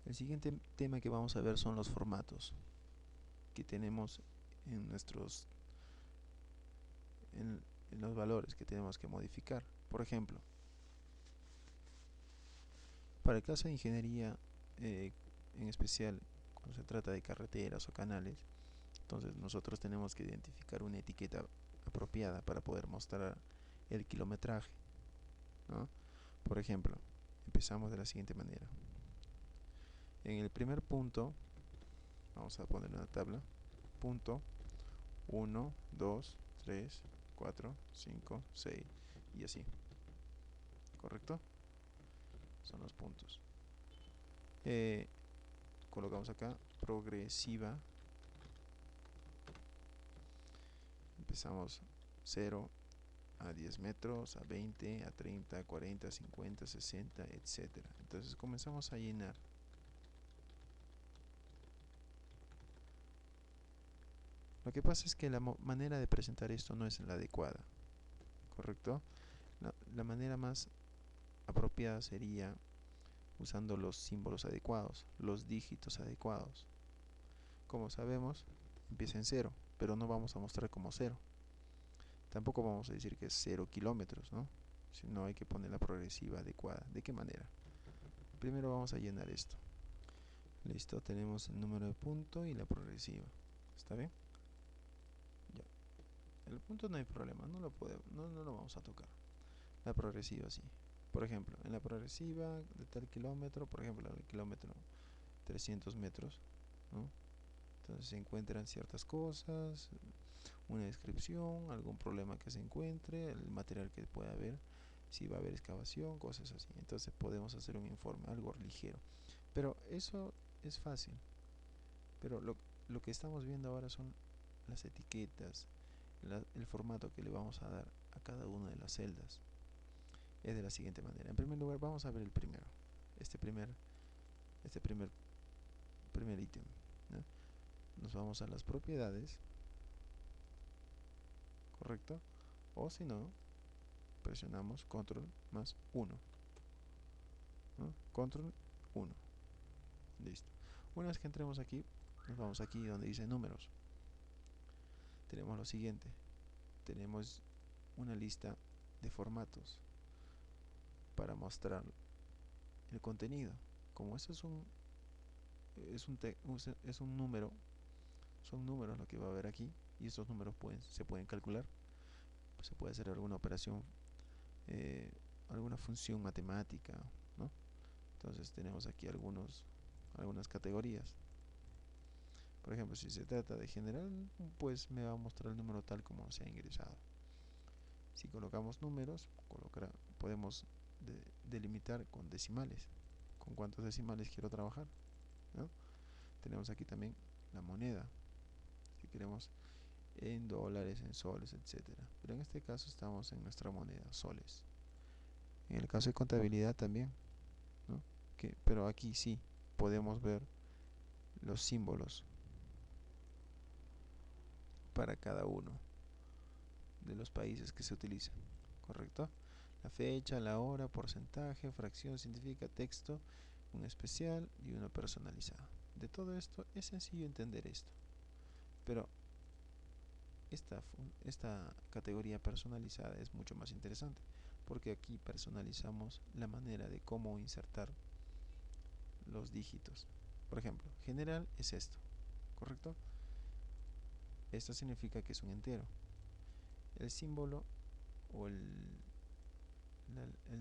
El siguiente tema que vamos a ver son los formatos que tenemos en en los valores que tenemos que modificar. Por ejemplo, para el caso de ingeniería, en especial cuando se trata de carreteras o canales, entonces nosotros tenemos que identificar una etiqueta apropiada para poder mostrar el kilometraje, ¿no? Por ejemplo, empezamos de la siguiente manera. En el primer punto, vamos a poner una tabla, punto 1, 2, 3, 4, 5, 6 y así, ¿correcto? Son los puntos. Colocamos acá progresiva. Empezamos 0 a 10 metros, a 20, a 30, a 40, a 50, 60, etcétera. Entonces comenzamos a llenar. Lo que pasa es que la manera de presentar esto no es la adecuada, ¿correcto? La manera más apropiada sería usando los símbolos adecuados, los dígitos adecuados. Como sabemos, empieza en 0, pero no vamos a mostrar como 0. Tampoco vamos a decir que es 0 kilómetros, ¿no? Sino hay que poner la progresiva adecuada. ¿De qué manera? Primero vamos a llenar esto. Listo, tenemos el número de punto y la progresiva. ¿Está bien? Ya. El punto no hay problema, no lo vamos a tocar. La progresiva sí. Por ejemplo, en la progresiva de tal kilómetro, por ejemplo, el kilómetro 300 metros, ¿no? Entonces se encuentran ciertas cosas, una descripción, algún problema que se encuentre, el material que pueda haber, si va a haber excavación, cosas así. Entonces podemos hacer un informe, algo ligero. Pero eso es fácil. Pero lo que estamos viendo ahora son las etiquetas, el formato que le vamos a dar a cada una de las celdas. Es de la siguiente manera. En primer lugar, vamos a ver el primero. Este primer, este primer ítem, ¿no? Nos vamos a las propiedades, ¿correcto? O si no, presionamos control más 1, ¿no? Control 1. Listo. Una vez que entremos aquí, nos vamos aquí donde dice números. Tenemos lo siguiente. Tenemos una lista de formatos para mostrar el contenido. Como esto es un número, son números lo que va a haber aquí, y estos números se pueden calcular. Se puede hacer alguna operación, eh, alguna función matemática, ¿no? Entonces tenemos aquí algunas categorías. Por ejemplo, si se trata de general, pues me va a mostrar el número tal como se ha ingresado. Si colocamos números, podemos delimitar con decimales, con cuántos decimales quiero trabajar, ¿no? Tenemos aquí también la moneda, si queremos en dólares, en soles, etcétera. Pero en este caso estamos en nuestra moneda, soles. En el caso de contabilidad también, ¿no? Pero aquí sí podemos ver los símbolos para cada uno de los países que se utilizan, ¿correcto? La fecha, la hora, porcentaje, fracción, científica, texto, un especial y uno personalizado. De todo esto es sencillo entender esto, pero esta categoría personalizada es mucho más interesante, porque aquí personalizamos la manera de cómo insertar los dígitos. Por ejemplo, general es esto, ¿correcto? Esto significa que es un entero. El símbolo o el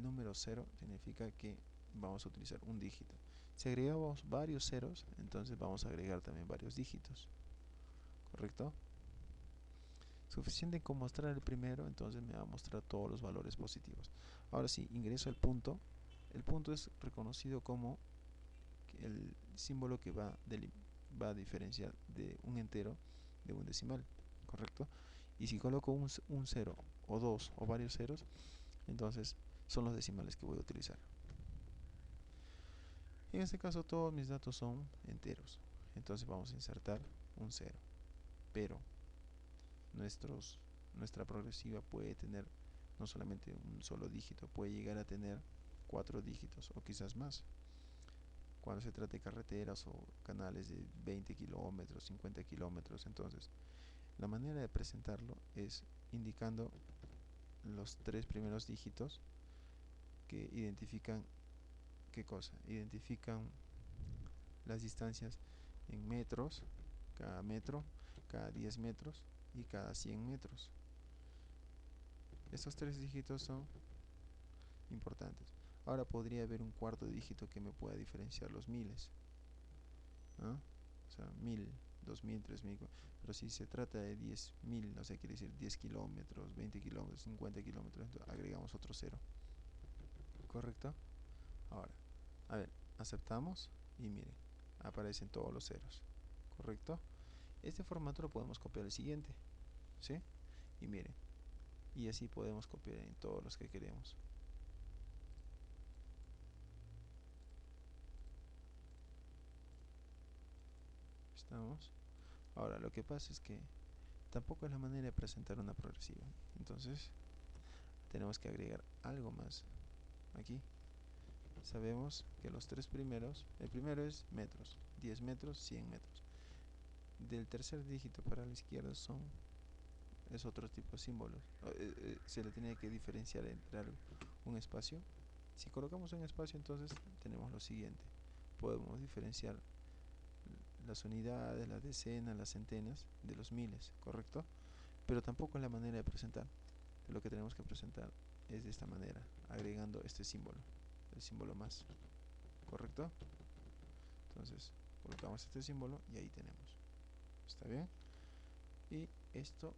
número 0 significa que vamos a utilizar un dígito. Si agregamos varios ceros, entonces vamos a agregar también varios dígitos, ¿correcto? Suficiente con mostrar el primero, entonces me va a mostrar todos los valores positivos. Ahora sí, ingreso al punto. El punto es reconocido como el símbolo que va a diferenciar de un entero de un decimal, ¿correcto? Y si coloco un 0 o dos o varios ceros, entonces son los decimales que voy a utilizar. En este caso todos mis datos son enteros, entonces vamos a insertar un 0. Pero nuestra progresiva puede tener no solamente un solo dígito, puede llegar a tener 4 dígitos o quizás más. cuando se trata de carreteras o canales de 20 kilómetros, 50 kilómetros. Entonces, la manera de presentarlo es indicando los tres primeros dígitos que identifican qué cosa, identifican las distancias en metros, cada metro, cada 10 metros y cada 100 metros. Estos tres dígitos son importantes. Ahora podría haber un cuarto dígito que me pueda diferenciar los miles, ¿no? O sea, 1000, 2000, 3000. Pero si se trata de 10.000, no sé, quiere decir 10 kilómetros, 20 kilómetros, 50 kilómetros, entonces agregamos otro cero. ¿Correcto? Ahora, a ver, aceptamos y miren, aparecen todos los ceros. ¿Correcto? Este formato lo podemos copiar al siguiente, ¿sí? Y miren, y así podemos copiar en todos los que queremos. ¿Estamos? Ahora, lo que pasa es que tampoco es la manera de presentar una progresiva. Entonces, tenemos que agregar algo más aquí. Sabemos que los tres primeros, el primero es metros, 10 metros, 100 metros. Del tercer dígito para la izquierda es otro tipo de símbolos. Se le tiene que diferenciar entre un espacio. Si colocamos un espacio, entonces tenemos lo siguiente. Podemos diferenciar las unidades, las decenas, las centenas de los miles, ¿correcto? Pero tampoco es la manera de presentar. Lo que tenemos que presentar es de esta manera, agregando este símbolo, el símbolo más, ¿correcto? Entonces, colocamos este símbolo y ahí tenemos. ¿Está bien? Y esto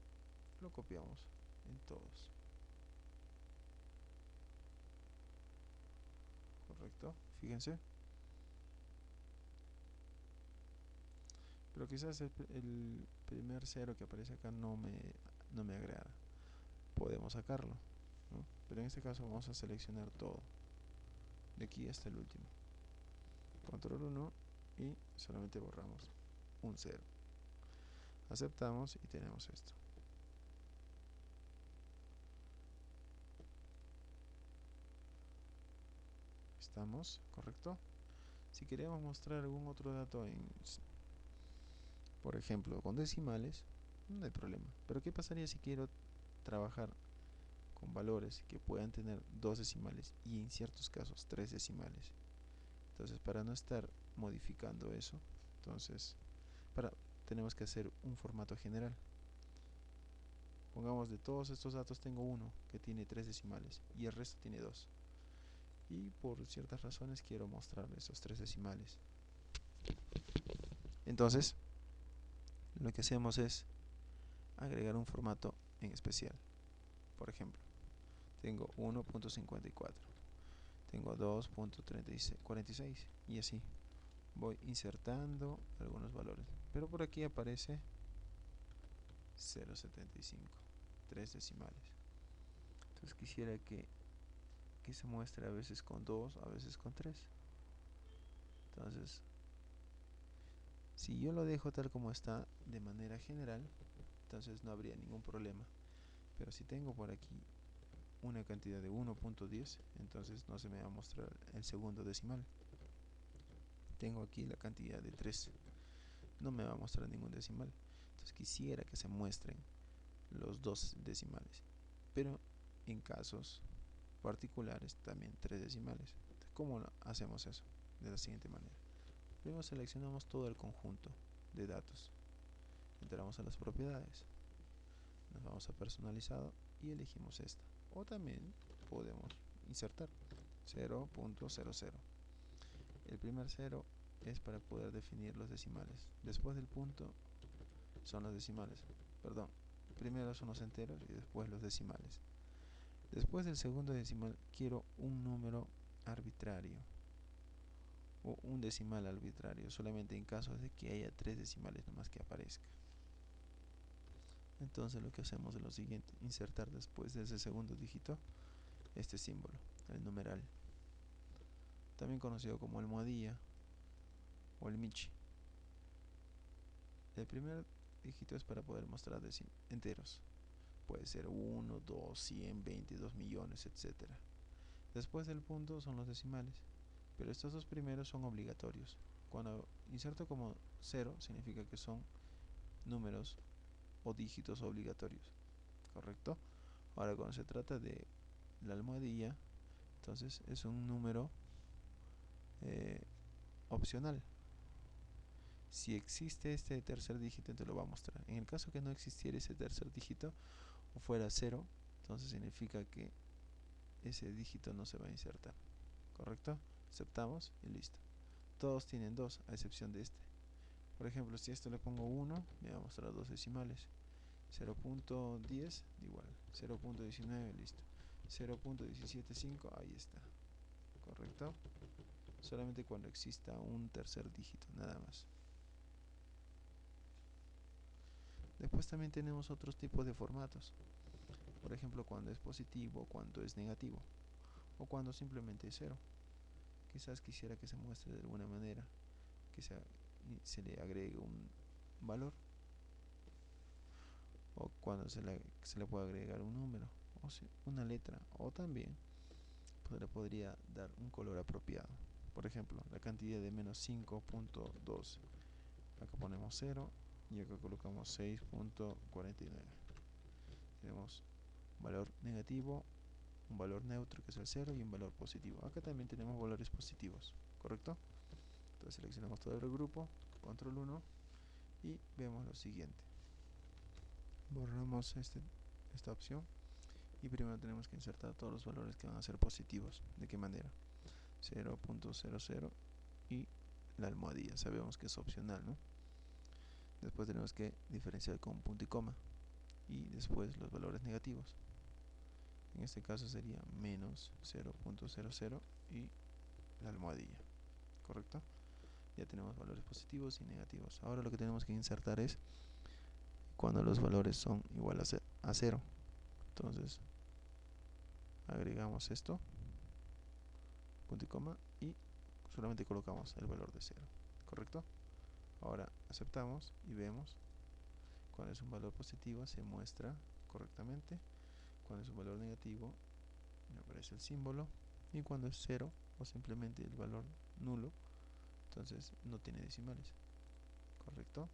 lo copiamos en todos. ¿Correcto? Fíjense. Pero quizás el primer cero que aparece acá no me agrada. Podemos sacarlo, ¿no? Pero en este caso vamos a seleccionar todo, de aquí hasta el último. Control 1 y solamente borramos un 0. Aceptamos y tenemos esto. ¿Estamos? ¿Correcto? Si queremos mostrar algún otro dato por ejemplo, con decimales, no hay problema. Pero ¿qué pasaría si quiero trabajar con valores que puedan tener dos decimales y en ciertos casos tres decimales? Entonces, para no estar modificando eso, entonces tenemos que hacer un formato general. Pongamos, de todos estos datos tengo uno que tiene tres decimales y el resto tiene dos. Y por ciertas razones quiero mostrar esos tres decimales. Entonces, lo que hacemos es agregar un formato en especial. Por ejemplo, tengo 1.54, tengo 2.46 y así. Voy insertando algunos valores. Pero por aquí aparece 0.75, tres decimales. Entonces quisiera que se muestre a veces con 2, a veces con 3. Entonces, si yo lo dejo tal como está de manera general, entonces no habría ningún problema. Pero si tengo por aquí una cantidad de 1.10, entonces no se me va a mostrar el segundo decimal. Tengo aquí la cantidad de 3, no me va a mostrar ningún decimal. Entonces quisiera que se muestren los dos decimales, pero en casos particulares también tres decimales. Entonces, ¿cómo hacemos eso? De la siguiente manera. Primero seleccionamos todo el conjunto de datos, entramos a las propiedades, nos vamos a personalizado y elegimos esta, o también podemos insertar 0.00. el primer 0 es para poder definir los decimales, después del punto son los decimales, perdón, primero son los enteros y después los decimales. Después del segundo decimal quiero un número arbitrario o un decimal arbitrario, solamente en caso de que haya tres decimales nomás que aparezca. Entonces lo que hacemos es lo siguiente: insertar después de ese segundo dígito este símbolo, el numeral, también conocido como almohadilla o el michi. El primer dígito es para poder mostrar enteros, puede ser 1, 2, 100, 20, 2 millones, etc. Después del punto son los decimales, pero estos dos primeros son obligatorios. Cuando inserto como 0 significa que son números o dígitos obligatorios, ¿correcto? Ahora cuando se trata de la almohadilla, entonces es un número opcional. Si existe este tercer dígito, entonces lo va a mostrar. En el caso que no existiera ese tercer dígito o fuera 0, entonces significa que ese dígito no se va a insertar, ¿correcto? Aceptamos y listo. Todos tienen 2, a excepción de este. Por ejemplo, si a esto le pongo 1, me va a mostrar 2 decimales. 0.10 igual, 0.19, listo. 0.175, ahí está, ¿correcto? Solamente cuando exista un tercer dígito, nada más. Después también tenemos otros tipos de formatos. Por ejemplo, cuando es positivo, cuando es negativo, o cuando simplemente es 0. Quizás quisiera que se muestre de alguna manera, que se le agregue un valor, o cuando se le puede agregar un número, o una letra, o también pues, le podría dar un color apropiado. Por ejemplo, la cantidad de menos 5.2. Acá ponemos 0 y acá colocamos 6.49. Tenemos un valor negativo, un valor neutro que es el 0 y un valor positivo. Acá también tenemos valores positivos, ¿correcto? Entonces seleccionamos todo el grupo, control 1 y vemos lo siguiente. Borramos esta opción y primero tenemos que insertar todos los valores que van a ser positivos. ¿De qué manera? 0.00 y la almohadilla, sabemos que es opcional, ¿no? Después tenemos que diferenciar con punto y coma y después los valores negativos. En este caso sería menos 0.00 y la almohadilla, ¿correcto? Ya tenemos valores positivos y negativos. Ahora lo que tenemos que insertar es cuando los valores son igual a 0. Entonces agregamos esto, punto y coma, y solamente colocamos el valor de 0, ¿correcto? Ahora aceptamos y vemos cuando es un valor positivo se muestra correctamente, cuando es un valor negativo me aparece el símbolo, y cuando es 0 o simplemente el valor nulo, entonces no tiene decimales, ¿correcto?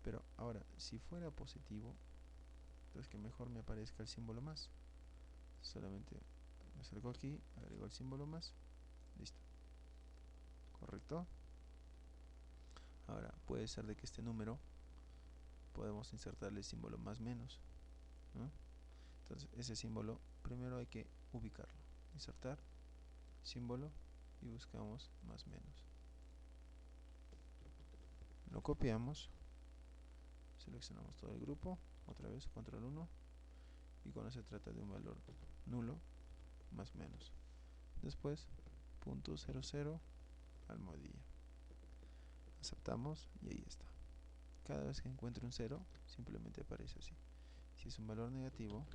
Pero ahora, si fuera positivo, entonces que mejor me aparezca el símbolo más. Solamente me acerco aquí, agrego el símbolo más, listo, ¿correcto? Ahora, puede ser de que este número podemos insertarle el símbolo más menos, ¿no? Entonces, ese símbolo primero hay que ubicarlo, insertar, símbolo, y buscamos más menos. Lo copiamos, seleccionamos todo el grupo, otra vez control 1, y cuando se trata de un valor nulo, más menos. Después, .00, almohadilla. Aceptamos y ahí está. Cada vez que encuentre un 0, simplemente aparece así. Si es un valor negativo,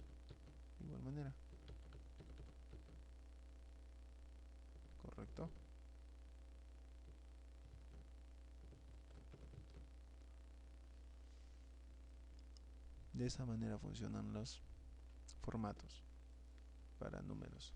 de igual manera. ¿Correcto? De esa manera funcionan los formatos para números.